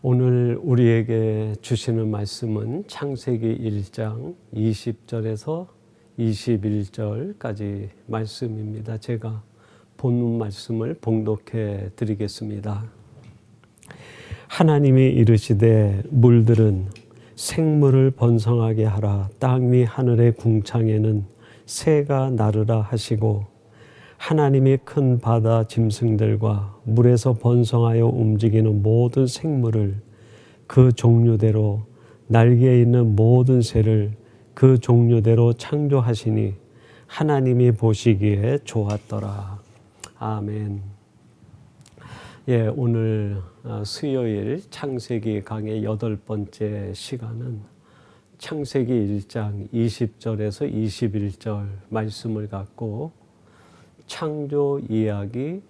오늘 우리에게 주시는 말씀은 창세기 1장 20절에서 21절까지 말씀입니다. 제가 본문 말씀을 봉독해 드리겠습니다. 하나님이 이르시되 물들은 생물을 번성하게 하라. 땅 위 하늘의 궁창에는 새가 나르라 하시고 하나님이 큰 바다 짐승들과 물에서 번성하여 움직이는 모든 생물을 그 종류대로 날개에 있는 모든 새를 그 종류대로 창조하시니 하나님이 보시기에 좋았더라. 아멘. 오늘 수요일 창세기 강의 8번째 시간은 창세기 1장 20절에서 21절 말씀을 갖고 창조 이야기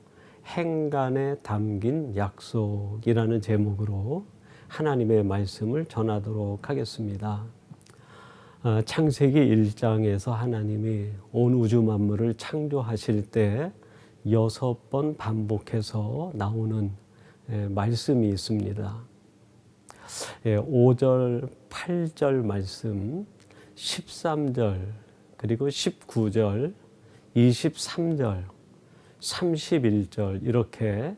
행간에 담긴 약속이라는 제목으로 하나님의 말씀을 전하도록 하겠습니다. 창세기 1장에서 하나님이 온 우주 만물을 창조하실 때 6번 반복해서 나오는 말씀이 있습니다. 5절, 8절 말씀, 13절, 그리고 19절, 23절, 31절 이렇게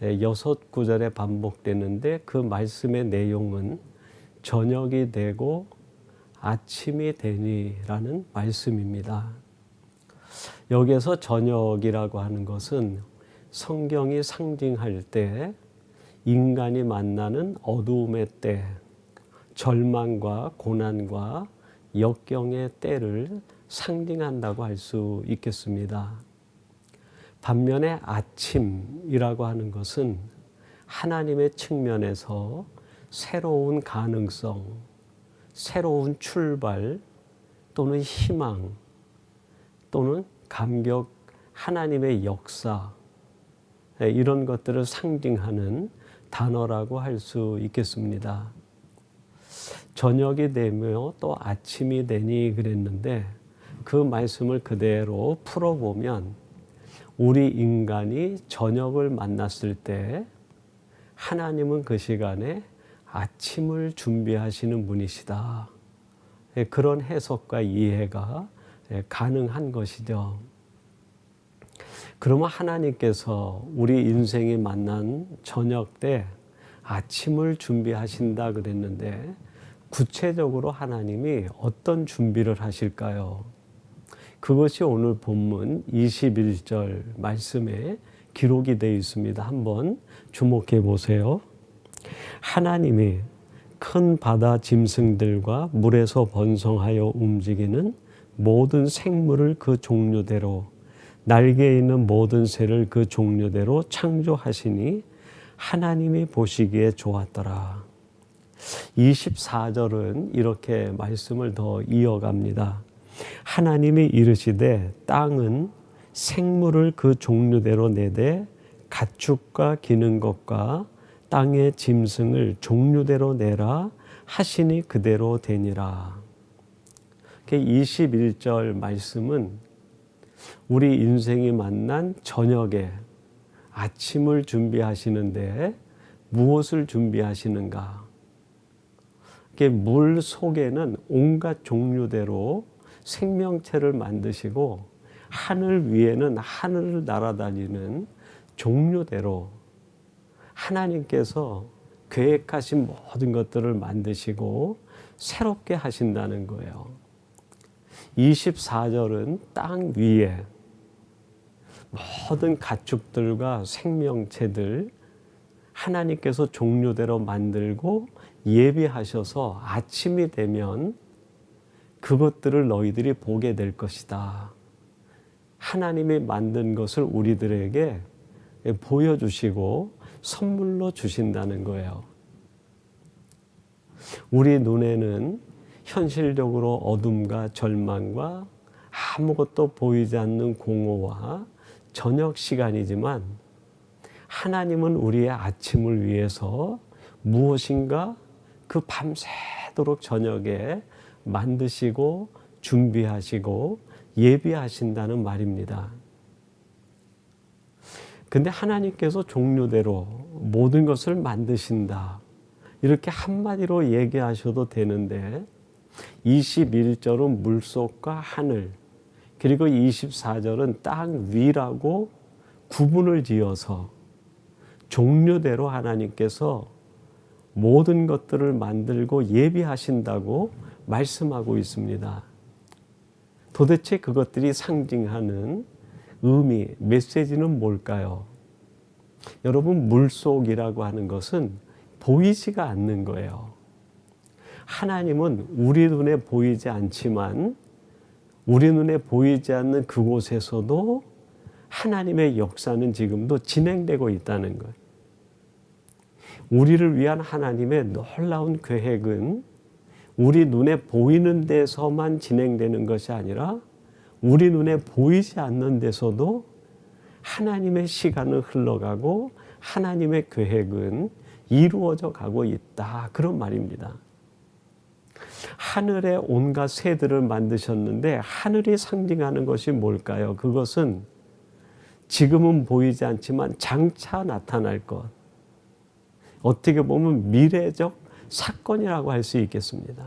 6구절에 반복되는데 그 말씀의 내용은 저녁이 되고 아침이 되니라는 말씀입니다. 여기에서 저녁이라고 하는 것은 성경이 상징할 때 인간이 만나는 어두움의 때, 절망과 고난과 역경의 때를 상징한다고 할 수 있겠습니다. 반면에 아침이라고 하는 것은 하나님의 측면에서 새로운 가능성, 새로운 출발 또는 희망 또는 감격, 하나님의 역사 이런 것들을 상징하는 단어라고 할 수 있겠습니다. 저녁이 되며 또 아침이 되니 그랬는데 그 말씀을 그대로 풀어보면 우리 인간이 저녁을 만났을 때 하나님은 그 시간에 아침을 준비하시는 분이시다. 그런 해석과 이해가 가능한 것이죠. 그러면 하나님께서 우리 인생이 만난 저녁 때 아침을 준비하신다 그랬는데 구체적으로 하나님이 어떤 준비를 하실까요? 그것이 오늘 본문 21절 말씀에 기록이 되어 있습니다. 한번 주목해 보세요. 하나님이 큰 바다 짐승들과 물에서 번성하여 움직이는 모든 생물을 그 종류대로 날개에 있는 모든 새를 그 종류대로 창조하시니 하나님이 보시기에 좋았더라. 24절은 이렇게 말씀을 더 이어갑니다. 하나님이 이르시되 땅은 생물을 그 종류대로 내되 가축과 기는 것과 땅의 짐승을 종류대로 내라 하시니 그대로 되니라. 21절 말씀은 우리 인생이 만난 저녁에 아침을 준비하시는데 무엇을 준비하시는가? 물 속에는 온갖 종류대로 생명체를 만드시고 하늘 위에는 하늘을 날아다니는 종류대로 하나님께서 계획하신 모든 것들을 만드시고 새롭게 하신다는 거예요. 24절은 땅 위에 모든 가축들과 생명체들 하나님께서 종류대로 만들고 예비하셔서 아침이 되면 그것들을 너희들이 보게 될 것이다. 하나님이 만든 것을 우리들에게 보여주시고 선물로 주신다는 거예요. 우리 눈에는 현실적으로 어둠과 절망과 아무것도 보이지 않는 공허와 저녁 시간이지만 하나님은 우리의 아침을 위해서 무엇인가 그 밤새도록 저녁에 만드시고 준비하시고 예비하신다는 말입니다. 근데 하나님께서 종류대로 모든 것을 만드신다. 이렇게 한마디로 얘기하셔도 되는데 21절은 물속과 하늘, 그리고 24절은 땅 위라고 구분을 지어서 종류대로 하나님께서 모든 것들을 만들고 예비하신다고 말씀하고 있습니다. 도대체 그것들이 상징하는 의미, 메시지는 뭘까요? 여러분, 물속이라고 하는 것은 보이지가 않는 거예요. 하나님은 우리 눈에 보이지 않지만 우리 눈에 보이지 않는 그곳에서도 하나님의 역사는 지금도 진행되고 있다는 거예요. 우리를 위한 하나님의 놀라운 계획은 우리 눈에 보이는 데서만 진행되는 것이 아니라 우리 눈에 보이지 않는 데서도 하나님의 시간은 흘러가고 하나님의 계획은 이루어져 가고 있다. 그런 말입니다. 하늘에 온갖 새들을 만드셨는데 하늘이 상징하는 것이 뭘까요? 그것은 지금은 보이지 않지만 장차 나타날 것. 어떻게 보면 미래적 사건이라고 할 수 있겠습니다.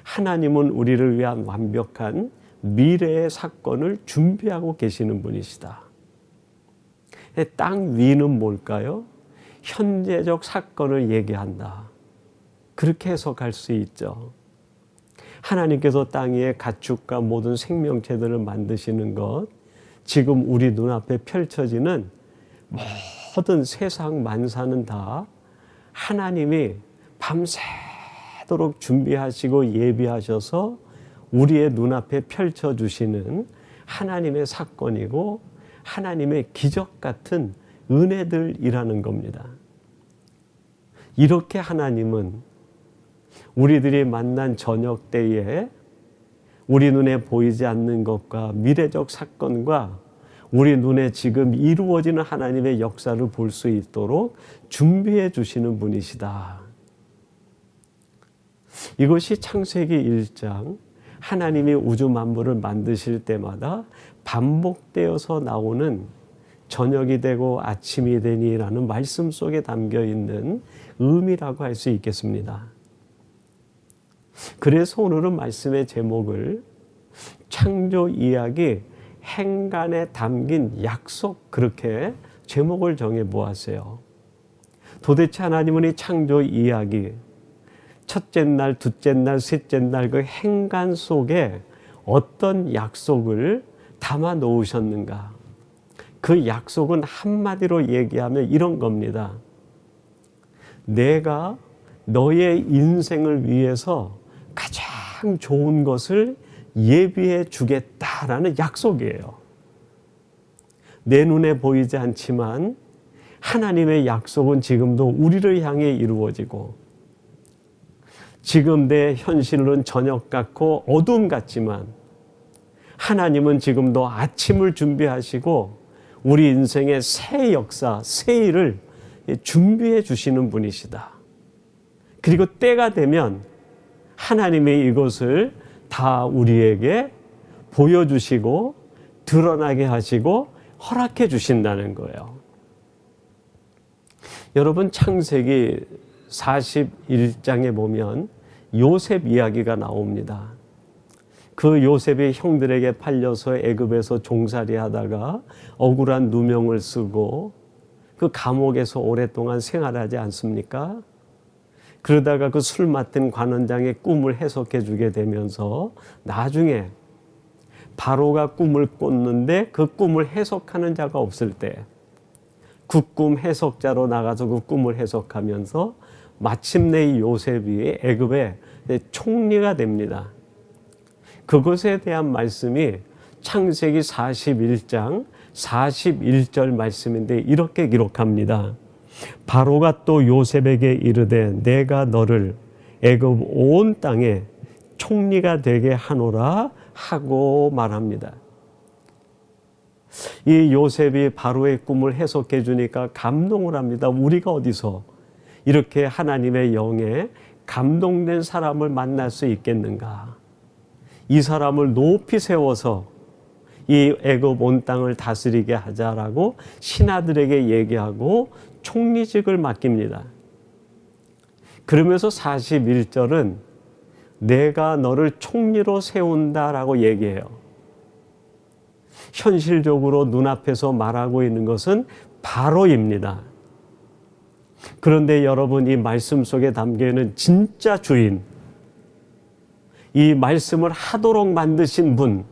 하나님은 우리를 위한 완벽한 미래의 사건을 준비하고 계시는 분이시다. 땅 위는 뭘까요? 현재적 사건을 얘기한다. 그렇게 해석할 수 있죠. 하나님께서 땅 위에 가축과 모든 생명체들을 만드시는 것, 지금 우리 눈앞에 펼쳐지는 모든 세상 만사는 다 하나님이 밤새도록 준비하시고 예비하셔서 우리의 눈앞에 펼쳐주시는 하나님의 사건이고 하나님의 기적 같은 은혜들이라는 겁니다. 이렇게 하나님은 우리들이 만난 저녁 때에 우리 눈에 보이지 않는 것과 미래적 사건과 우리 눈에 지금 이루어지는 하나님의 역사를 볼 수 있도록 준비해 주시는 분이시다. 이것이 창세기 1장 하나님이 우주 만물을 만드실 때마다 반복되어서 나오는 저녁이 되고 아침이 되니라는 말씀 속에 담겨 있는 의미라고 할 수 있겠습니다. 그래서 오늘은 말씀의 제목을 창조 이야기 행간에 담긴 약속, 그렇게 제목을 정해 보았어요. 도대체 하나님은 이 창조 이야기, 첫째 날, 둘째 날, 셋째 날 그 행간 속에 어떤 약속을 담아 놓으셨는가? 그 약속은 한마디로 얘기하면 이런 겁니다. 내가 너의 인생을 위해서 가장 좋은 것을 예비해 주겠다라는 약속이에요. 내 눈에 보이지 않지만 하나님의 약속은 지금도 우리를 향해 이루어지고, 지금 내 현실은 저녁 같고 어둠 같지만 하나님은 지금도 아침을 준비하시고 우리 인생의 새 역사, 새 일을 준비해 주시는 분이시다. 그리고 때가 되면 하나님이 이것을 다 우리에게 보여주시고 드러나게 하시고 허락해 주신다는 거예요. 여러분, 창세기 41장에 보면 요셉 이야기가 나옵니다. 그 요셉이 형들에게 팔려서 애굽에서 종살이 하다가 억울한 누명을 쓰고 그 감옥에서 오랫동안 생활하지 않습니까? 그러다가 그 술 맡은 관원장의 꿈을 해석해 주게 되면서 나중에 바로가 꿈을 꿨는데 그 꿈을 해석하는 자가 없을 때 그 꿈 해석자로 나가서 그 꿈을 해석하면서 마침내 이 요셉이 애굽의 총리가 됩니다. 그것에 대한 말씀이 창세기 41장 41절 말씀인데 이렇게 기록합니다. 바로가 또 요셉에게 이르되 내가 너를 애굽 온 땅에 총리가 되게 하노라 하고 말합니다. 이 요셉이 바로의 꿈을 해석해 주니까 감동을 합니다. 우리가 어디서 이렇게 하나님의 영에 감동된 사람을 만날 수 있겠는가? 이 사람을 높이 세워서 이 애굽 온 땅을 다스리게 하자라고 신하들에게 얘기하고 총리직을 맡깁니다. 그러면서 41절은 내가 너를 총리로 세운다라고 얘기해요. 현실적으로 눈앞에서 말하고 있는 것은 바로입니다. 그런데 여러분, 이 말씀 속에 담겨있는 진짜 주인, 이 말씀을 하도록 만드신 분,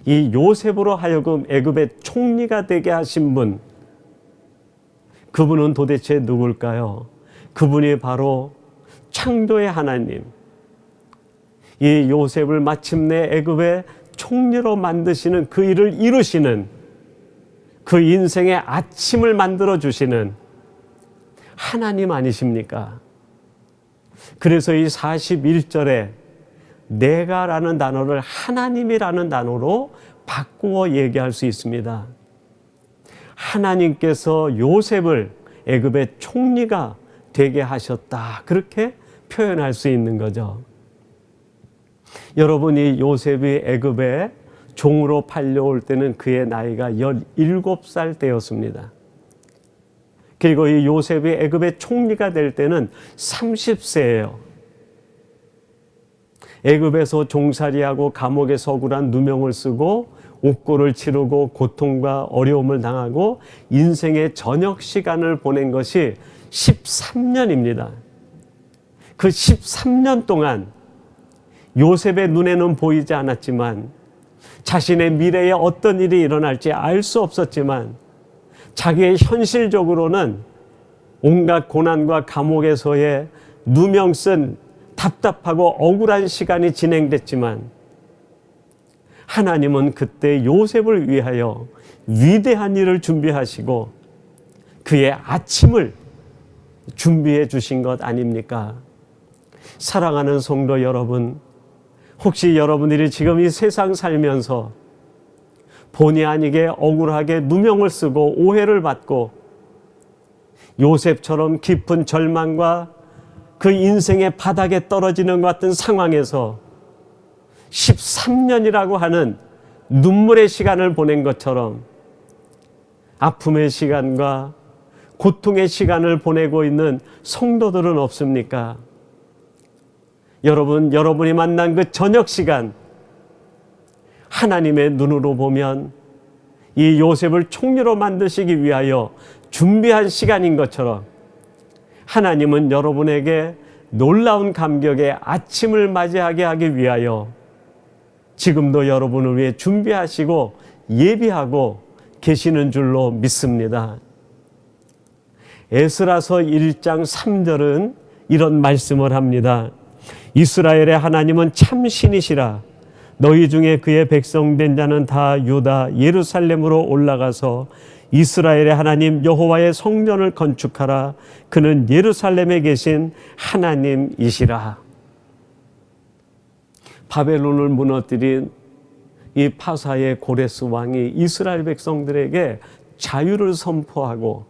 이 요셉으로 하여금 애굽의 총리가 되게 하신 분, 그분은 도대체 누굴까요? 그분이 바로 창조의 하나님, 이 요셉을 마침내 애굽의 총리로 만드시는 그 일을 이루시는, 그 인생의 아침을 만들어 주시는 하나님 아니십니까? 그래서 이 41절에 내가라는 단어를 하나님이라는 단어로 바꾸어 얘기할 수 있습니다. 하나님께서 요셉을 애굽의 총리가 되게 하셨다, 그렇게 표현할 수 있는 거죠. 여러분이 요셉이 애굽에 종으로 팔려올 때는 그의 나이가 17살 때였습니다. 그리고 이 요셉이 애굽의 총리가 될 때는 30세예요. 애굽에서 종살이하고 감옥에 서굴한 누명을 쓰고 옥고를 치르고 고통과 어려움을 당하고 인생의 저녁 시간을 보낸 것이 13년입니다. 그 13년 동안 요셉의 눈에는 보이지 않았지만, 자신의 미래에 어떤 일이 일어날지 알 수 없었지만, 자기의 현실적으로는 온갖 고난과 감옥에서의 누명 쓴 답답하고 억울한 시간이 진행됐지만, 하나님은 그때 요셉을 위하여 위대한 일을 준비하시고 그의 아침을 준비해 주신 것 아닙니까? 사랑하는 성도 여러분, 혹시 여러분들이 지금 이 세상 살면서 본의 아니게 억울하게 누명을 쓰고 오해를 받고 요셉처럼 깊은 절망과 그 인생의 바닥에 떨어지는 것 같은 상황에서 13년이라고 하는 눈물의 시간을 보낸 것처럼 아픔의 시간과 고통의 시간을 보내고 있는 성도들은 없습니까? 여러분, 여러분이 만난 그 저녁 시간, 하나님의 눈으로 보면 이 요셉을 총리로 만드시기 위하여 준비한 시간인 것처럼, 하나님은 여러분에게 놀라운 감격의 아침을 맞이하게 하기 위하여 지금도 여러분을 위해 준비하시고 예비하고 계시는 줄로 믿습니다. 에스라서 1장 3절은 이런 말씀을 합니다. 이스라엘의 하나님은 참 신이시라. 너희 중에 그의 백성 된 자는 다 유다 예루살렘으로 올라가서 이스라엘의 하나님 여호와의 성전을 건축하라. 그는 예루살렘에 계신 하나님이시라. 바벨론을 무너뜨린 이 파사의 고레스 왕이 이스라엘 백성들에게 자유를 선포하고,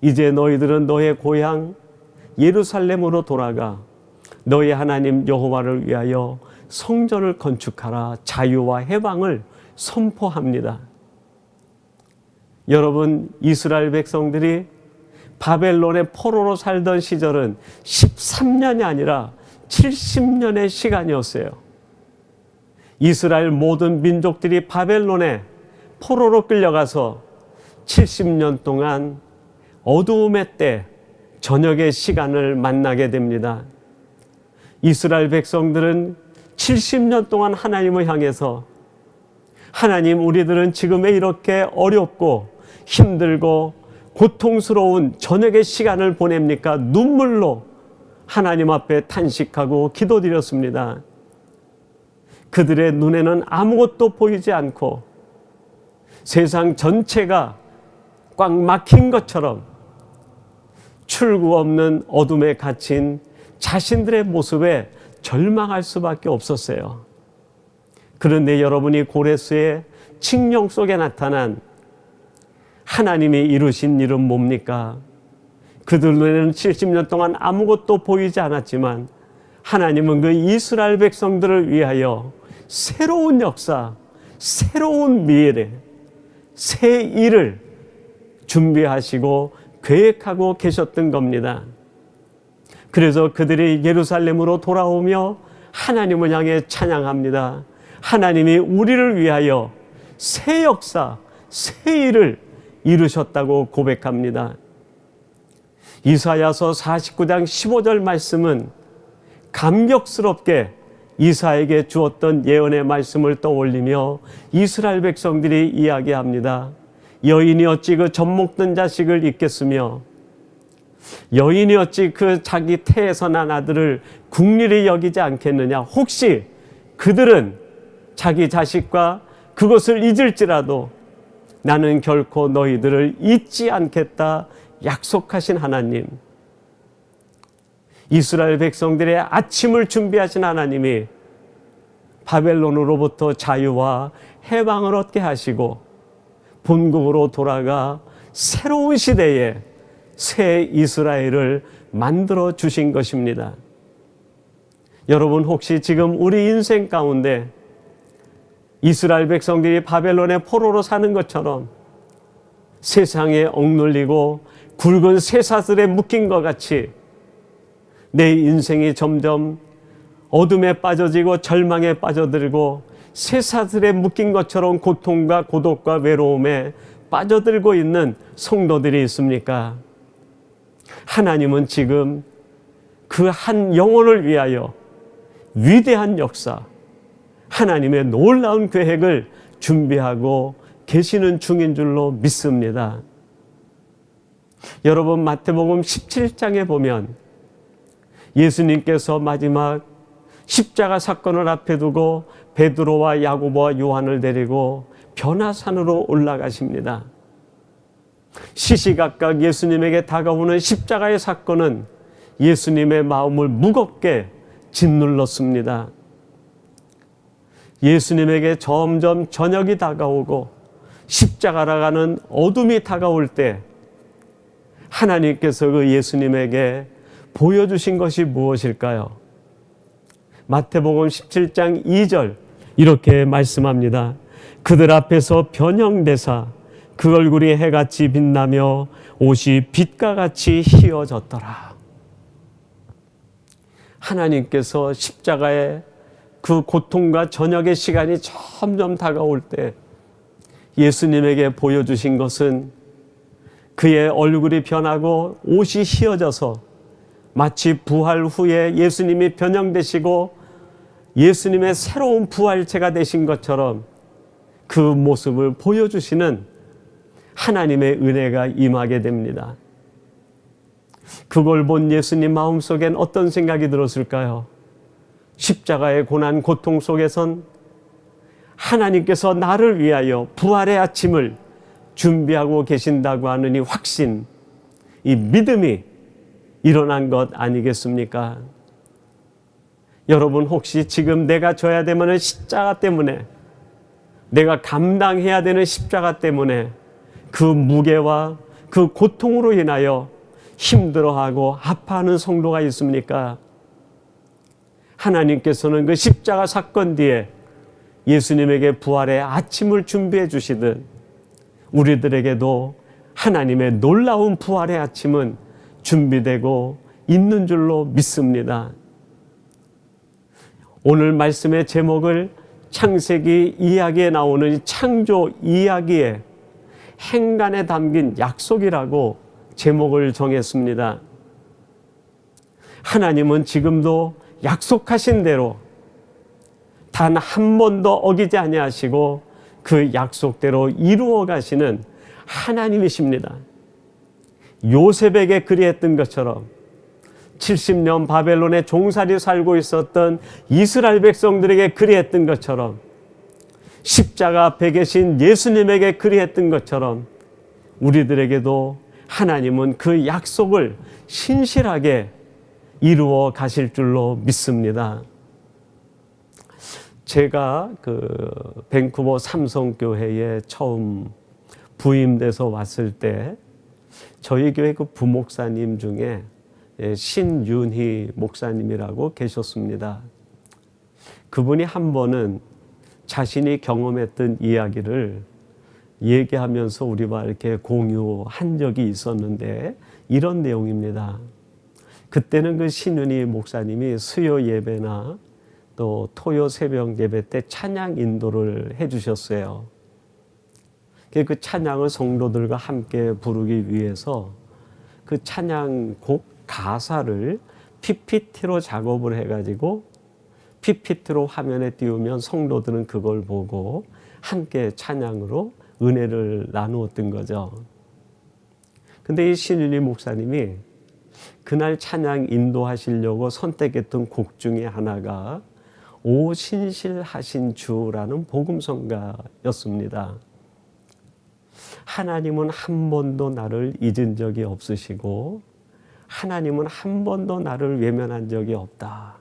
이제 너희들은 너의 고향 예루살렘으로 돌아가 너희 하나님 여호와를 위하여 성전을 건축하라. 자유와 해방을 선포합니다. 여러분, 이스라엘 백성들이 바벨론의 포로로 살던 시절은 13년이 아니라 70년의 시간이었어요. 이스라엘 모든 민족들이 바벨론에 포로로 끌려가서 70년 동안 어두움의 때, 저녁의 시간을 만나게 됩니다. 이스라엘 백성들은 70년 동안 하나님을 향해서, 하나님, 우리들은 지금 왜 이렇게 어렵고 힘들고 고통스러운 저녁의 시간을 보냅니까? 눈물로 하나님 앞에 탄식하고 기도드렸습니다. 그들의 눈에는 아무것도 보이지 않고 세상 전체가 꽉 막힌 것처럼 출구 없는 어둠에 갇힌 자신들의 모습에 절망할 수밖에 없었어요. 그런데 여러분이 고레스의 칙령 속에 나타난 하나님이 이루신 일은 뭡니까? 그들 눈에는 70년 동안 아무것도 보이지 않았지만 하나님은 그 이스라엘 백성들을 위하여 새로운 역사, 새로운 미래, 새 일을 준비하시고 계획하고 계셨던 겁니다. 그래서 그들이 예루살렘으로 돌아오며 하나님을 향해 찬양합니다. 하나님이 우리를 위하여 새 역사, 새 일을 이루셨다고 고백합니다. 이사야서 49장 15절 말씀은 감격스럽게 이사에게 주었던 예언의 말씀을 떠올리며 이스라엘 백성들이 이야기합니다. 여인이 어찌 그 젖먹던 자식을 잊겠으며 여인이 어찌 그 자기 태에서 난 아들을 국리를 여기지 않겠느냐. 혹시 그들은 자기 자식과 그것을 잊을지라도 나는 결코 너희들을 잊지 않겠다 약속하신 하나님, 이스라엘 백성들의 아침을 준비하신 하나님이 바벨론으로부터 자유와 해방을 얻게 하시고 본국으로 돌아가 새로운 시대에 새 이스라엘을 만들어 주신 것입니다. 여러분, 혹시 지금 우리 인생 가운데 이스라엘 백성들이 바벨론의 포로로 사는 것처럼 세상에 억눌리고 굵은 쇠사슬에 묶인 것 같이 내 인생이 점점 어둠에 빠져지고 절망에 빠져들고 쇠사슬에 묶인 것처럼 고통과 고독과 외로움에 빠져들고 있는 성도들이 있습니까? 하나님은 지금 그 한 영혼을 위하여 위대한 역사, 하나님의 놀라운 계획을 준비하고 계시는 중인 줄로 믿습니다. 여러분, 마태복음 17장에 보면 예수님께서 마지막 십자가 사건을 앞에 두고 베드로와 야고보와 요한을 데리고 변화산으로 올라가십니다. 시시각각 예수님에게 다가오는 십자가의 사건은 예수님의 마음을 무겁게 짓눌렀습니다. 예수님에게 점점 저녁이 다가오고 십자가라 가는 어둠이 다가올 때 하나님께서 그 예수님에게 보여주신 것이 무엇일까요? 마태복음 17장 2절 이렇게 말씀합니다. 그들 앞에서 변형되사 그 얼굴이 해같이 빛나며 옷이 빛과 같이 희어졌더라. 하나님께서 십자가의 그 고통과 저녁의 시간이 점점 다가올 때 예수님에게 보여주신 것은 그의 얼굴이 변하고 옷이 희어져서 마치 부활 후에 예수님이 변형되시고 예수님의 새로운 부활체가 되신 것처럼 그 모습을 보여주시는 하나님의 은혜가 임하게 됩니다. 그걸 본 예수님 마음속엔 어떤 생각이 들었을까요? 십자가의 고난 고통 속에선 하나님께서 나를 위하여 부활의 아침을 준비하고 계신다고 하는 이 확신, 이 믿음이 일어난 것 아니겠습니까? 여러분, 혹시 지금 내가 져야 되는 십자가 때문에, 내가 감당해야 되는 십자가 때문에 그 무게와 그 고통으로 인하여 힘들어하고 아파하는 성도가 있습니까? 하나님께서는 그 십자가 사건 뒤에 예수님에게 부활의 아침을 준비해 주시듯 우리들에게도 하나님의 놀라운 부활의 아침은 준비되고 있는 줄로 믿습니다. 오늘 말씀의 제목을 창세기 이야기에 나오는 창조 이야기의 행간에 담긴 약속이라고 제목을 정했습니다. 하나님은 지금도 약속하신 대로 단 한 번도 어기지 아니하시고 그 약속대로 이루어 가시는 하나님이십니다. 요셉에게 그리했던 것처럼 70년 바벨론에 종살이 살고 있었던 이스라엘 백성들에게 그리했던 것처럼 십자가 앞에 계신 예수님에게 그리했던 것처럼 우리들에게도 하나님은 그 약속을 신실하게 이루어 가실 줄로 믿습니다. 제가 밴쿠버 삼성교회에 처음 부임돼서 왔을 때 저희 교회 그 부목사님 중에 신윤희 목사님이라고 계셨습니다. 그분이 한 번은 자신이 경험했던 이야기를 얘기하면서 우리와 이렇게 공유한 적이 있었는데 이런 내용입니다. 그때는 그 신윤희 목사님이 수요 예배나 또 토요 새벽 예배 때 찬양 인도를 해주셨어요. 그 찬양을 성도들과 함께 부르기 위해서 그 찬양곡 가사를 PPT로 작업을 해가지고 PPT로 화면에 띄우면 성도들은 그걸 보고 함께 찬양으로 은혜를 나누었던 거죠. 근데 이 신윤희 목사님이 그날 찬양 인도하시려고 선택했던 곡 중에 하나가 오 신실하신 주라는 복음성가였습니다. 하나님은 한 번도 나를 잊은 적이 없으시고 하나님은 한 번도 나를 외면한 적이 없다.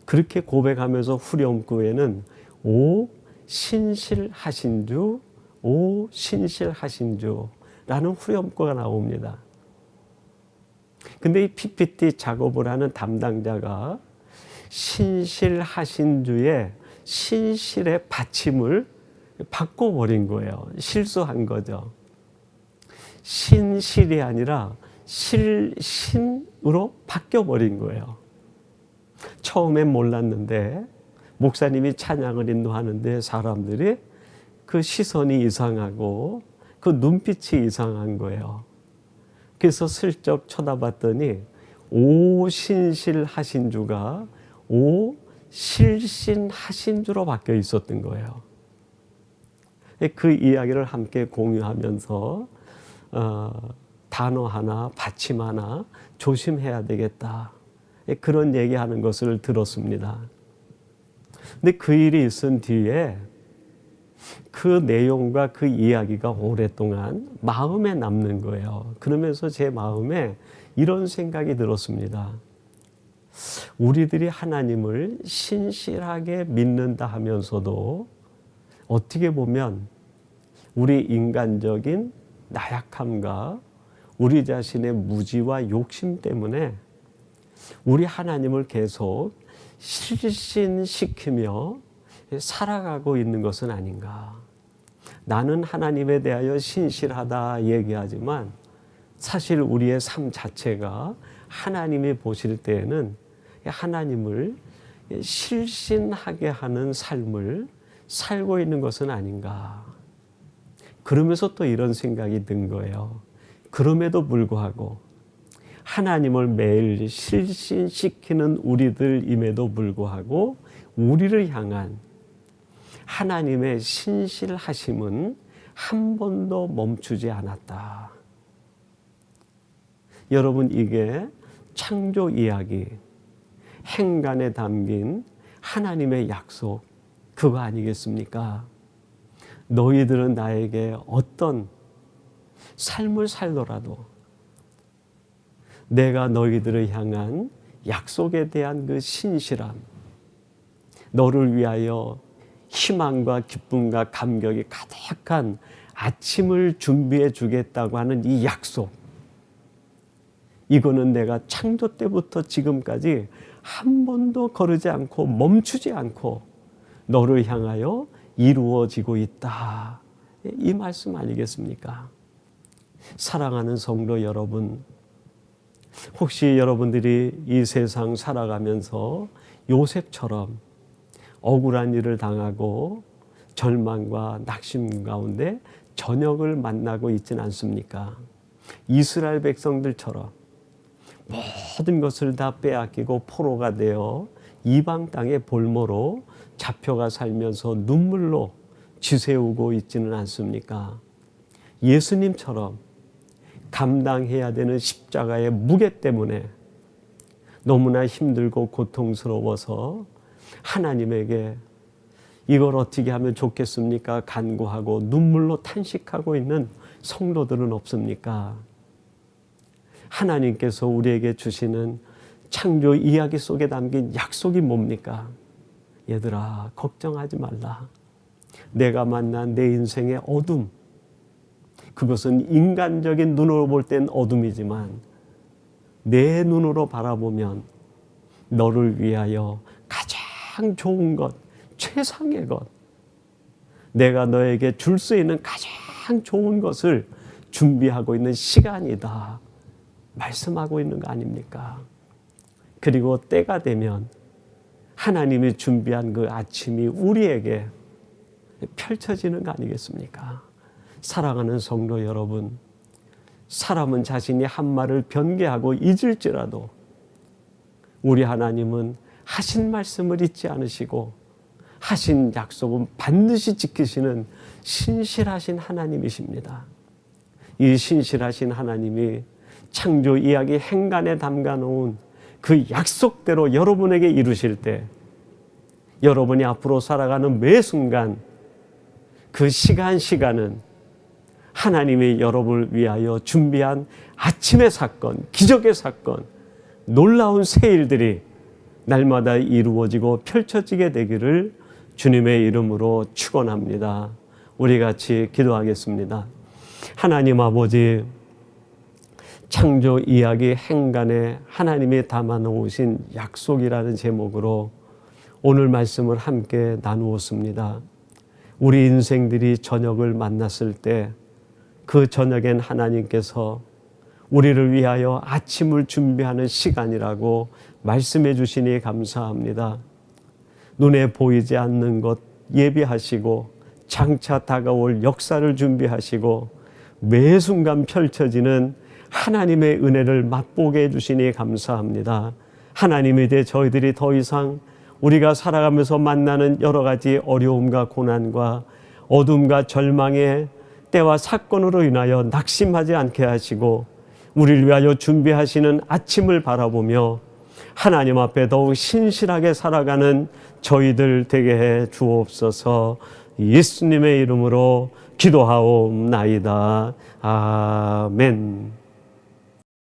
그렇게 고백하면서 후렴구에는 오 신실하신 주, 오 신실하신 주라는 후렴구가 나옵니다. 근데 이 PPT 작업을 하는 담당자가 신실하신 주의 신실의 받침을 바꿔버린 거예요. 실수한 거죠. 신실이 아니라 실신으로 바뀌어버린 거예요. 처음엔 몰랐는데 목사님이 찬양을 인도하는데 사람들이 그 시선이 이상하고 그 눈빛이 이상한 거예요. 그래서 슬쩍 쳐다봤더니 오 신실하신 주가 오 실신하신 주로 바뀌어 있었던 거예요. 그 이야기를 함께 공유하면서 단어 하나, 받침 하나 조심해야 되겠다. 그런 얘기하는 것을 들었습니다. 근데 그 일이 있은 뒤에 그 내용과 그 이야기가 오랫동안 마음에 남는 거예요. 그러면서 제 마음에 이런 생각이 들었습니다. 우리들이 하나님을 신실하게 믿는다 하면서도 어떻게 보면 우리 인간적인 나약함과 우리 자신의 무지와 욕심 때문에 우리 하나님을 계속 실신시키며 살아가고 있는 것은 아닌가. 나는 하나님에 대하여 신실하다 얘기하지만 사실 우리의 삶 자체가 하나님이 보실 때에는 하나님을 실신하게 하는 삶을 살고 있는 것은 아닌가. 그러면서 또 이런 생각이 든 거예요. 그럼에도 불구하고 하나님을 매일 실신시키는 우리들임에도 불구하고 우리를 향한 하나님의 신실하심은 한 번도 멈추지 않았다. 여러분, 이게 창조 이야기, 행간에 담긴 하나님의 약속, 그거 아니겠습니까? 너희들은 나에게 어떤 삶을 살더라도 내가 너희들을 향한 약속에 대한 그 신실함, 너를 위하여 희망과 기쁨과 감격이 가득한 아침을 준비해 주겠다고 하는 이 약속, 이거는 내가 창조 때부터 지금까지 한 번도 거르지 않고 멈추지 않고 너를 향하여 이루어지고 있다. 이 말씀 아니겠습니까? 사랑하는 성도 여러분, 혹시 여러분들이 이 세상 살아가면서 요셉처럼 억울한 일을 당하고 절망과 낙심 가운데 저녁을 만나고 있지는 않습니까? 이스라엘 백성들처럼 모든 것을 다 빼앗기고 포로가 되어 이방 땅의 볼모로 잡혀가 살면서 눈물로 지새우고 있지는 않습니까? 예수님처럼 감당해야 되는 십자가의 무게 때문에 너무나 힘들고 고통스러워서 하나님에게 이걸 어떻게 하면 좋겠습니까? 간구하고 눈물로 탄식하고 있는 성도들은 없습니까? 하나님께서 우리에게 주시는 창조 이야기 속에 담긴 약속이 뭡니까? 얘들아, 걱정하지 말라. 내가 만난 내 인생의 어둠, 그것은 인간적인 눈으로 볼 땐 어둠이지만 내 눈으로 바라보면 너를 위하여 가장 좋은 것, 최상의 것, 내가 너에게 줄 수 있는 가장 좋은 것을 준비하고 있는 시간이다. 말씀하고 있는 거 아닙니까? 그리고 때가 되면 하나님이 준비한 그 아침이 우리에게 펼쳐지는 거 아니겠습니까? 사랑하는 성도 여러분, 사람은 자신이 한 말을 변개하고 잊을지라도 우리 하나님은 하신 말씀을 잊지 않으시고 하신 약속은 반드시 지키시는 신실하신 하나님이십니다. 이 신실하신 하나님이 창조 이야기 행간에 담가 놓은 그 약속대로 여러분에게 이루실 때 여러분이 앞으로 살아가는 매 순간 그 시간은 하나님이 여러분을 위하여 준비한 아침의 사건, 기적의 사건, 놀라운 새 일들이 날마다 이루어지고 펼쳐지게 되기를 주님의 이름으로 축원합니다. 우리 같이 기도하겠습니다. 하나님 아버지, 창조 이야기 행간에 하나님이 담아 놓으신 약속이라는 제목으로 오늘 말씀을 함께 나누었습니다. 우리 인생들이 저녁을 만났을 때 그 저녁엔 하나님께서 우리를 위하여 아침을 준비하는 시간이라고 말씀해 주시니 감사합니다. 눈에 보이지 않는 것 예비하시고 장차 다가올 역사를 준비하시고 매 순간 펼쳐지는 하나님의 은혜를 맛보게 해주시니 감사합니다. 하나님에 대해 저희들이 더 이상 우리가 살아가면서 만나는 여러 가지 어려움과 고난과 어둠과 절망의 때와 사건으로 인하여 낙심하지 않게 하시고 우리를 위하여 준비하시는 아침을 바라보며 하나님 앞에 더욱 신실하게 살아가는 저희들 되게 해 주옵소서. 예수님의 이름으로 기도하옵나이다. 아멘.